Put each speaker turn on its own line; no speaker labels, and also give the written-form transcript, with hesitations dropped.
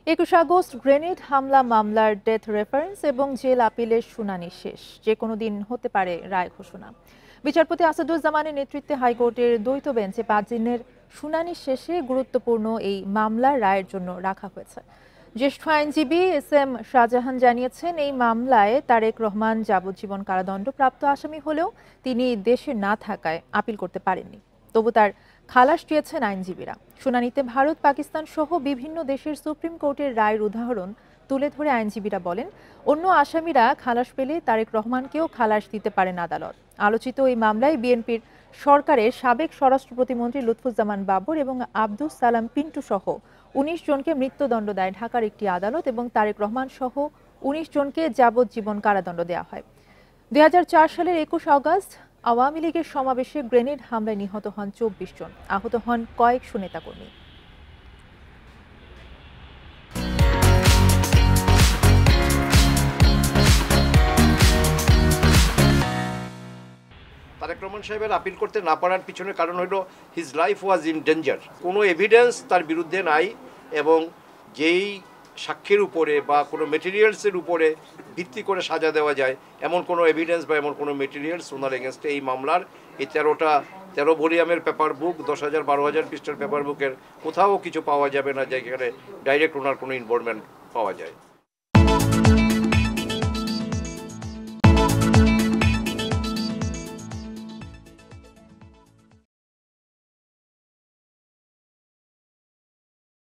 ২১ August grenade হামলা মামলার death reference এবং জেল আপিলের শুনানি শেষ। যে কোনো দিন হতে পারে রায় ঘোষণা। বিচারপতি আসাদুজ্জামানের নেতৃত্বে হাইকোর্টের দ্বৈত বেঞ্চে 5 দিনের শুনানি শেষে গুরুত্বপূর্ণ এই মামলার রায়ের জন্য রাখা হয়েছে। জ্যেষ্ঠ আইনজীবী এস.এম. শাহজাহান জানিয়েছেন, এই মামলায় তারেক রহমান যাবজ্জীবন কারাদণ্ডপ্রাপ্ত আসামি হলেও তিনি দেশে না থাকায় আপিল করতে পারেননি। তবু তার খালাস চেয়েছেন আইনজীবীরা। শুনানিতে ভারত, পাকিস্তান সহ বিভিন্ন দেশের সুপ্রিম কোর্টের রায়ের উদাহরণ তুলে ধরে আইনজীবীরা বলেন, অন্য আসামিরা খালাস পেলে তারেক রহমানকেও খালাস দিতে পারেন আদালত। আলোচিত এই মামলায় বিএনপির সরকারের সাবেক স্বরাষ্ট্র প্রতিমন্ত্রী লুৎফুজ্জামান বাবর এবং আব্দুস সালাম পিন্টু সহ ১৯ জনকে মৃত্যুদণ্ড দেয় ঢাকার একটি আদালত এবং তারেক রহমান সহ ১৯ জনকে যাবজ্জীবন কারাদণ্ড দেওয়া হয়। ২০০৪ সালের ২১ আগস্ট আওয়ামী লীগের সমাবেশে গ্রেনেড হামলায় নিহত হন ২৪ জন, আহত হন কয়েকশো নেতাকর্মী।
তারেক রহমান সাহেবের আপিল করতে না পারার পিছনে কারণ হলো his life was in danger. কোনো এভিডেন্স তার বিরুদ্ধে নাই এবং যেই সাক্ষ্যের উপরে বা কোনো মেটেরিয়ালসের উপরে ভিত্তি করে সাজা দেওয়া যায় এমন কোনো এভিডেন্স বা এমন কোনো মেটেরিয়ালস ওনার এগেনস্টে এই মামলার এই 13 ভলিউমের পেপার বুক, 10,000 12,000 পৃষ্ঠার পেপার বুকের কোথাও কিছু পাওয়া যাবে না যেখানে ডাইরেক্ট ওনার কোনো ইনভলভমেন্ট পাওয়া যায়।